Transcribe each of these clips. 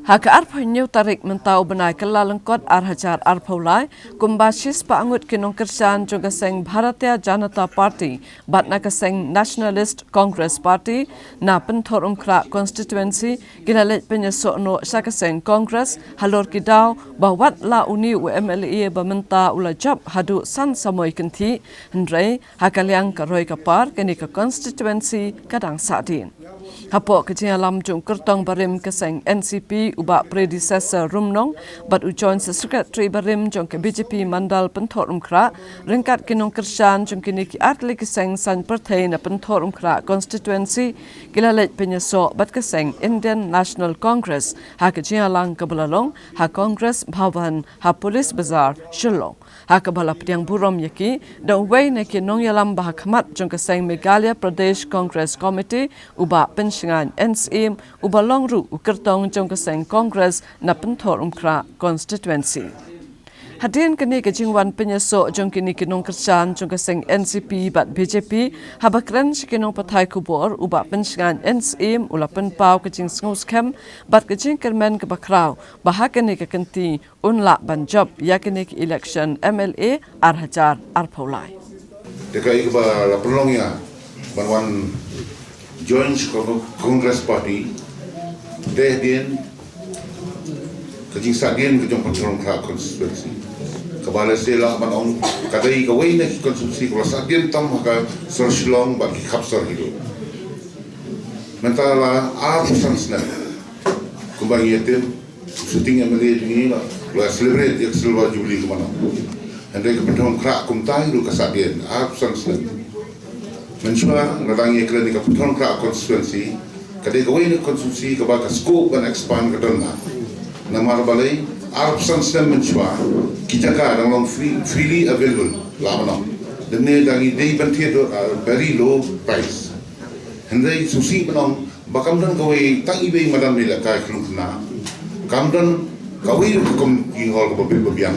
Haka arphanyo tarik mentau benai kelalengkot arhajar arphaulai kumbashis paangut nongkyrshah juga seng Bharatiya Janata Party batna kaseng Nationalist Congress Party na Pynthorumkhrah constituency gilalet penyesok no sakaseng Congress halor kidau bawat la uni UMLA bamenta ula job hadu san samoy kenti hendrai hakaliang karoi kapar kini ke constituency kadang sadin. Hapok kecil alam jung kertong barim keseng NCP ubak predecessor Rumnong bat ujoin secretary barim jung ke BJP mandal Pynthorumkhrah ringkat nongkyrshah jung kini ki atli keseng san partai na Pynthorumkhrah constituency gilalet penyesok bat keseng Indian National Congress ha kecil alang kebelalong ha Congress Bhavan ha Polis Bazar Shillong ha kebala pediang burom yaki da uway na nong yalam bahakmat jung keseng Meghalaya Pradesh Congress Committee ubak pensingan NCM ubalong ru ukertong jong keseng Congress na Pynthorumkhrah constituency. Hadirin kini kejingwan penyesok jong kini nongkyrshah jong keseng NCP bat BJP habakren sikinong patai kubur ubak pensingan NCM ula penpau kejing sengus kem bat kejing kermen kebakrau bahak kini kekenti unlak banjob yakini ke election MLA arhajar arphaulai. Dekai ke la pelongnya banwan Joint Congress Party dehdian kejing sadien kejong Pynthorumkhrah constituency kebala sela manong kadai kawai na konsumsi kalau sadien tam maka Shillong bagi kapsar hidup mentala apusan senang kumbang yatim syuting MLA ini lah celebrate yang silver jubilee kemana hendai ke Pynthorumkhrah kumtai lu kasadien apusan senang mensura ngadangi iklan di Pynthorumkhrah constituency kadai kawai ni konsumsi kebaka scope dan expand ke dalam nama balai arpsan senang mensura kita kan dalam freely available lama dan ni dangi day bantier very low price hendai susi penong bakam dan kawai tangi bay madam ni lah kai kelungkna kam dan kawai kom ihol ke babiang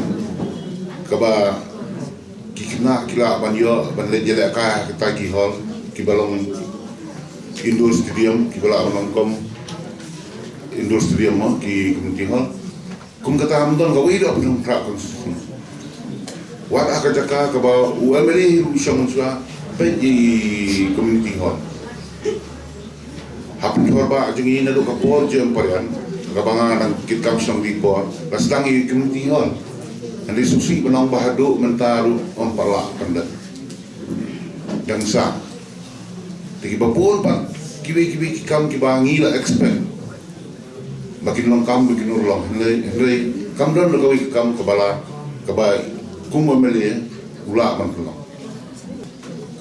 kaba kikna kila banyo banle jela ka kita gihol kibalong indoor stadium kibala banongkom indoor stadium mo ki community hall kum kata amdon gawai do Pynthorumkhrah constituency wat aka jaka kaba UMLA rusyang unsua pe community hall hapun korba ajung ina do kapor jem parian kabangan kitab sang dipor lastangi community hall andi susi benang bahadu mentaru ompala pendat dan sa tigi bapun pak kibi kam kibangi la expect makin long kam bikin urlong hendai kam don lagawi kam kebala kebai kum memeli ula man kelong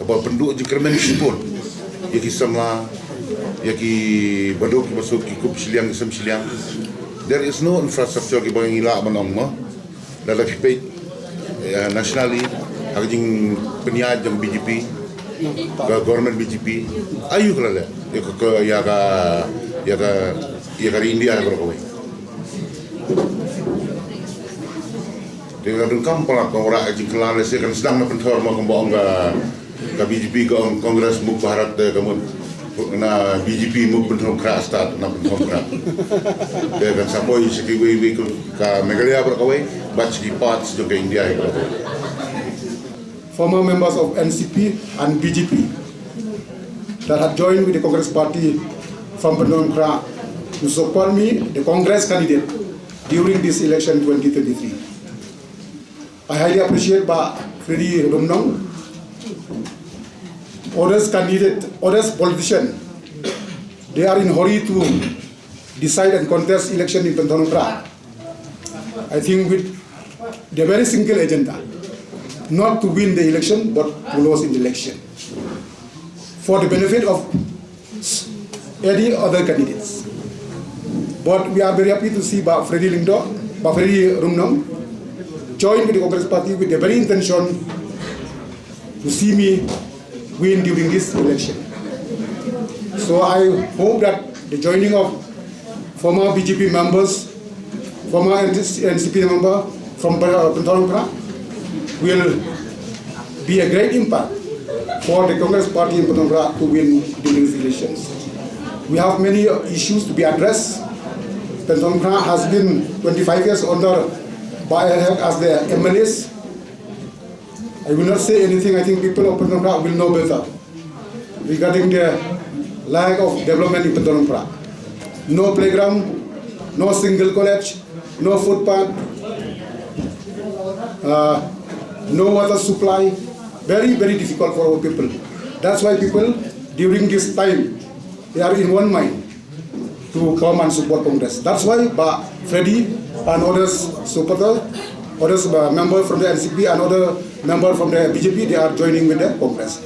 kebal penduk je kermen sipun yaki sama yaki baduk masuk kikup siliang sem siliang there is no infrastructure kibangi la manong mo dalam pipet nationally aging peniad yang BJP ke government BJP ayu kelala ya ka India berkawai dengan dengkam pelak orang aging kelala saya kan sedang nak pentor mau kembang ke BJP ke Kongres Muk Bharat kamu na BJP Muk Pynthorumkhrah start na Pynthorumkhrah dengan sampai sekiwi ke Meghalaya berkawai batch di parts juga India berkawai. Former members of NCP and BJP that had joined with the Congress Party from Pynthorumkhrah to support me, the Congress candidate, during this election 2023. I highly appreciate Freddie Rumnong, others politicians. They are in hurry to decide and contest election in Pynthorumkhrah. I think with the very single agenda, not to win the election, but to lose in the election, for the benefit of any other candidates. But we are very happy to see Freddie Rumnong join with the Congress Party with the very intention to see me win during this election. So I hope that the joining of former BJP members, former NCP member from Pynthorumkhrah will be a great impact for the Congress Party in Pynthorumkhrah to win during these elections. We have many issues to be addressed Pynthorumkhrah has been 25 years under by as the MLAs. I will not say anything. I think people of Pynthorumkhrah will know better regarding the lack of development in Pynthorumkhrah. No playground, no single college, no footpath, no water supply. Very, very difficult for our people. That's why people during this time they are in one mind to come and support Congress. That's why Freddy and others supporters, others members from the NCP and other members from the BJP, they are joining with the Congress.